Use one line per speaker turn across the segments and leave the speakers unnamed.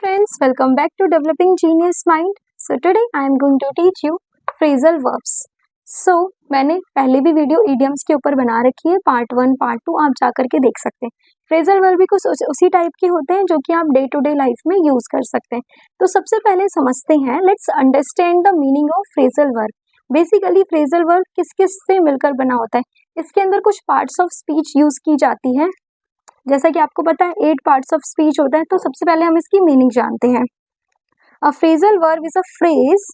Friends, welcome back to Developing Genius Mind. So today I am going to teach you phrasal verbs. So मैंने पहले भी video idioms के ऊपर बना रखी है, पार्ट 1 पार्ट 2 आप जा करके देख सकते हैं. फ्रेजल वर्ब भी कुछ उसी टाइप के होते हैं जो कि आप डे टू डे लाइफ में यूज कर सकते हैं. तो सबसे पहले समझते हैं, let's understand the meaning of phrasal verb. Basically phrasal verb किस किस से मिलकर बना होता है. इसके अंदर कुछ पार्ट्स ऑफ स्पीच यूज की जाती है. जैसा कि आपको पता है 8 पार्ट्स ऑफ स्पीच होता है. तो सबसे पहले हम इसकी मीनिंग जानते हैं. अ phrasal verb is a phrase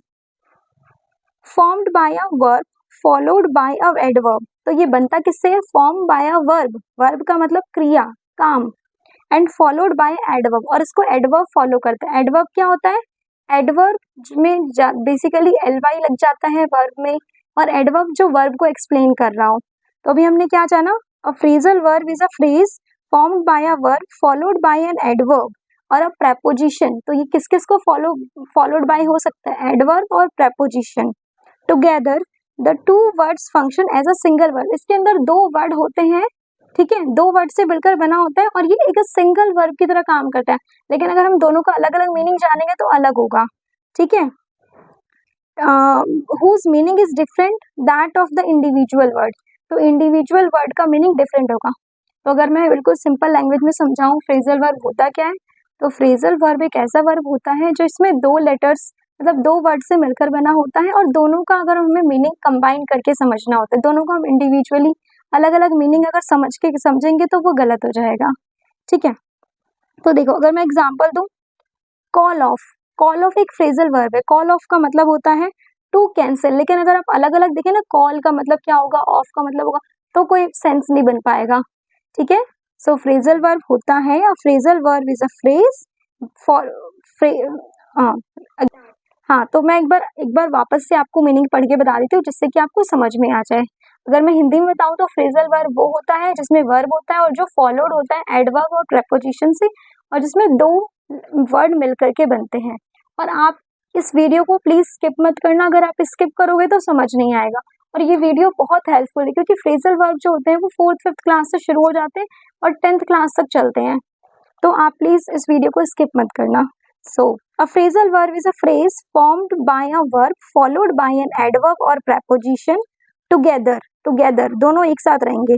formed by a verb followed bye a adverb. तो ये बनता किससे है? Form by a verb. Verb का मतलब क्रिया, काम. एंड फॉलोड बाय एडवर्ब, और इसको एडवर्ब फॉलो करता है. एडवर्ब क्या होता है? एडवर्ब में बेसिकली ly लग जाता है वर्ब में, और एडवर्ब जो वर्ब को एक्सप्लेन कर रहा हो. तो अभी हमने क्या जाना? अ phrasal verb is a phrase formed by a verb followed by an adverb और अ प्रेपोजिशन. तो ये किस किस को फॉलोड बाय हो सकता है? एडवर्ब और preposition. Together the two words function as a single word. इसके अंदर दो वर्ड होते हैं, ठीक है, दो वर्ड से मिलकर बना होता है और ये एक सिंगल वर्ब की तरह काम करता है. लेकिन अगर हम दोनों का अलग अलग मीनिंग जानेंगे तो अलग होगा, ठीक है. Whose meaning is different that of the individual word. तो इंडिविजुअल वर्ड का मीनिंग डिफरेंट होगा. तो अगर मैं बिल्कुल सिंपल लैंग्वेज में समझाऊं फ्रेजल वर्ब होता क्या है, तो फ्रेजल वर्ब एक ऐसा वर्ब होता है जो इसमें दो लेटर्स मतलब दो वर्ड से मिलकर बना होता है, और दोनों का अगर हमें मीनिंग कंबाइन करके समझना होता है. दोनों का हम इंडिविजुअली अलग अलग मीनिंग अगर समझेंगे तो वो गलत हो जाएगा, ठीक है. तो देखो, अगर मैं एग्जांपल दूं, कॉल ऑफ. कॉल ऑफ एक फ्रेजल वर्ब है. कॉल ऑफ का मतलब होता है टू कैंसिल. लेकिन अगर आप अलग अलग देखें ना, कॉल का मतलब क्या होगा, ऑफ का मतलब होगा, तो कोई सेंस नहीं बन पाएगा, ठीक है. सो फ्रेजल वर्ब होता है, phrasal verb is a phrase for हाँ. तो मैं एक बार वापस से आपको मीनिंग पढ़ के बता देती हूँ जिससे कि आपको समझ में आ जाए. अगर मैं हिंदी में बताऊँ तो फ्रेजल वर्ब वो होता है जिसमें वर्ब होता है और जो फॉलोड होता है एडवर्ब और प्रेपोजिशन से, और जिसमें दो वर्ड मिल करके बनते हैं. और आप इस वीडियो को प्लीज स्किप मत करना. अगर आप स्किप करोगे तो समझ नहीं आएगा. और ये वीडियो बहुत हेल्पफुल है क्योंकि फ्रेजल वर्ब जो होते हैं वो 4th-5th क्लास से शुरू हो जाते हैं और 10th क्लास तक चलते हैं. तो आप प्लीज इस वीडियो को स्किप मत करना. So a phrasal verb is a phrase formed by a verb followed by an adverb और प्रेपोजिशन. टुगेदर, टुगेदर दोनों एक साथ रहेंगे.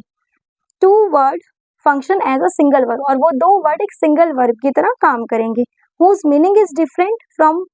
Two word function as a single verb, और वो दो वर्ड एक सिंगल वर्ब की तरह काम करेंगे. Whose meaning is different from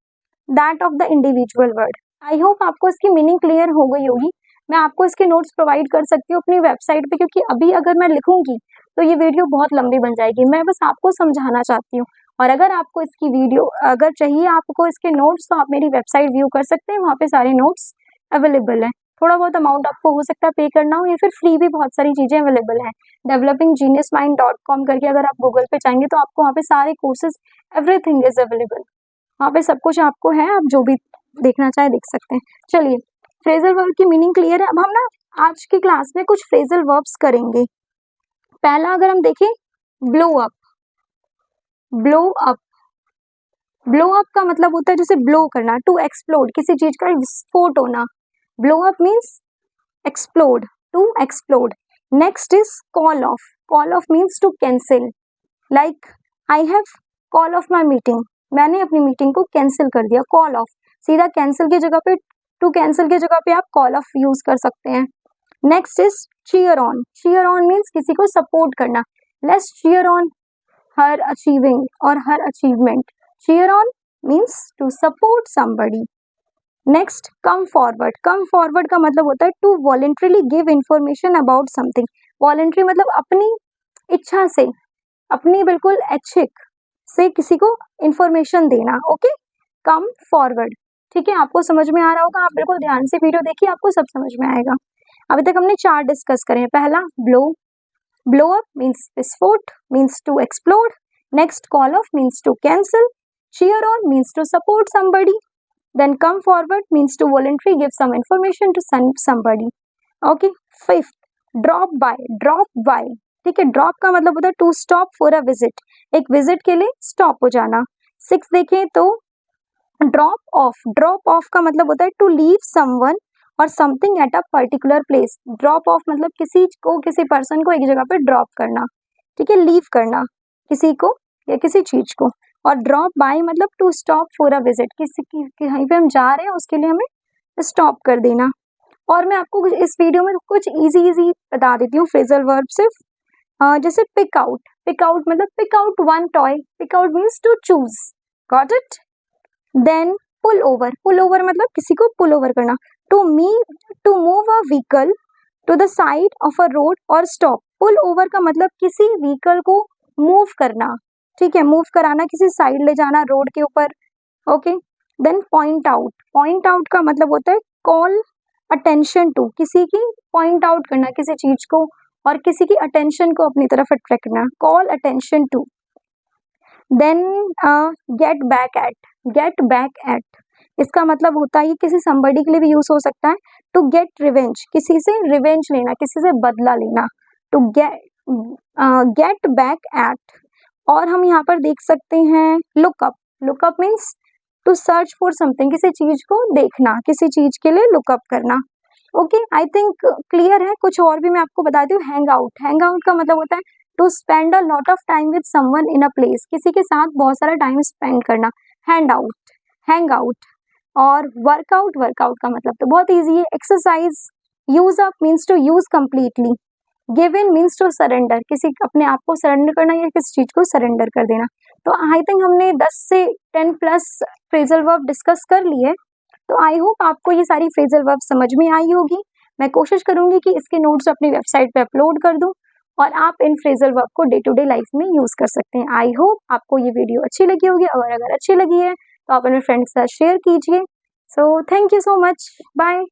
that of the individual word. I hope आपको इसकी मीनिंग क्लियर हो गई होगी. मैं आपको इसके नोट्स प्रोवाइड कर सकती हूँ अपनी वेबसाइट पे, क्योंकि अभी अगर मैं लिखूंगी तो ये वीडियो बहुत लंबी बन जाएगी. मैं बस आपको समझाना चाहती हूँ. और अगर आपको इसकी वीडियो अगर चाहिए आपको इसके नोट्स, तो आप मेरी वेबसाइट व्यू कर सकते हैं. वहाँ पे सारे नोट्स अवेलेबल है. थोड़ा बहुत अमाउंट आपको हो सकता है पे करना हो, या फिर फ्री भी बहुत सारी चीजें अवेलेबल हैं. developinggeniusmind.com करके अगर आप गूगल पे जाएंगे तो आपको वहाँ पे सारे कोर्सेज, एवरीथिंग इज अवेलेबल. वहाँ पे सब कुछ आपको है, आप जो भी देखना चाहे देख सकते हैं. चलिए, फ्रेजल वर्ब की मीनिंग क्लियर है. अब हम ना आज की क्लास में कुछ फ्रेजल वर्ब्स करेंगे. पहला अगर हम देखें, blow up. Blow up, blow up का मतलब होता है जैसे ब्लो करना, टू एक्सप्लोड, किसी चीज का विस्फोट होना. Blow up means explode, to explode. Next is call off. Call off means to cancel. Like I have call off my meeting. मैंने अपनी मीटिंग को कैंसिल कर दिया. कॉल ऑफ, सीधा कैंसिल की जगह पे, टू कैंसिल की जगह पे आप कॉल ऑफ यूज कर सकते हैं. Next is cheer on. Cheer on means किसी को सपोर्ट करना. Let's cheer on her achieving और her achievement. Cheer on means to support somebody. Next, come forward. Come forward का मतलब होता है to voluntarily give information about something. Voluntary मतलब अपनी इच्छा से, अपनी बिल्कुल ऐच्छिक से किसी को इंफॉर्मेशन देना. Okay, come forward. ठीक है, आपको समझ में आ रहा होगा. आप बिल्कुल ध्यान से वीडियो देखिए, आपको सब समझ में आएगा. अभी तक हमने 4 डिस्कस करे हैं. पहला ब्लो. ब्लो अप मीन्स विस्फोट, means to explode. Next, call off means to cancel. Cheer on means to support somebody. Then come forward means to voluntary give some information to somebody. Okay. Fifth, drop by. Drop by, ठीक है, drop का मतलब होता है to stop for a visit, एक visit के लिए stop हो जाना. 6 देखें तो ड्रॉप ऑफ. ड्रॉप ऑफ का मतलब होता है टू लीव समवन और something at a particular place. Drop of मतलब किसी को, किसी पर्सन को एक जगह पे ड्रॉप करना, ठीक है, लीव करना किसी को या किसी चीज को. और ड्रॉप बाय मतलब to stop for a visit, किसी की कहीं पे हम जा रहे हैं उसके लिए हमें स्टॉप कर देना। और मैं आपको इस वीडियो में कुछ इजी बता देती हूँ फ्रेजल वर्ब सिर्फ। जैसे पिक आउट मतलब pick out one toy, pick out means to choose, got it. Then pull over मतलब किसी को पुल ओवर करना। To move a vehicle to the side of a road और स्टॉप। पुल ओवर का मतलब किसी vehicle को मूव करना, ठीक है, मूव कराना, किसी साइड ले जाना रोड के ऊपर, ओके। देन पॉइंट आउट का मतलब होता है कॉल अटेंशन टू, किसी की पॉइंट आउट करना किसी चीज को और किसी की अटेंशन को अपनी तरफ अट्रैक्ट करना, call attention to. Then get back at, इसका मतलब होता है ये किसी somebody के लिए भी यूज हो सकता है। टू गेट रिवेंज, किसी से रिवेंज लेना, किसी से बदला लेना, टू गेट बैक एट। और हम यहाँ पर देख सकते हैं look up means to search for something, किसी चीज को देखना, किसी चीज के लिए लुकअप करना, ओके। आई थिंक क्लियर है। कुछ और भी मैं आपको बताती हूँ। हैंग आउट का मतलब होता है to spend a lot of time with someone in a place, किसी के साथ बहुत सारा टाइम स्पेंड करना, हैंग आउट। और वर्कआउट का मतलब तो बहुत ईजी है, exercise. Use up means to use completely. Give in means to surrender, किसी अपने आप को सरेंडर करना या किसी चीज को सरेंडर कर देना। तो आई थिंक हमने 10 से 10 प्लस फ्रेजल वर्ब डिस्कस कर लिए। तो आई होप आपको ये सारी फ्रेजल वर्ब समझ में आई होगी। मैं कोशिश करूंगी कि इसके नोट्स अपनी वेबसाइट पे अपलोड कर दूं और आप इन फ्रेजल वर्ब को डे टू डे लाइफ में यूज कर सकते हैं। आई होप आपको ये वीडियो अच्छी लगी होगी, और अगर अच्छी लगी है तो आप अपने फ्रेंड्स के साथ शेयर कीजिए। So thank you so much, bye.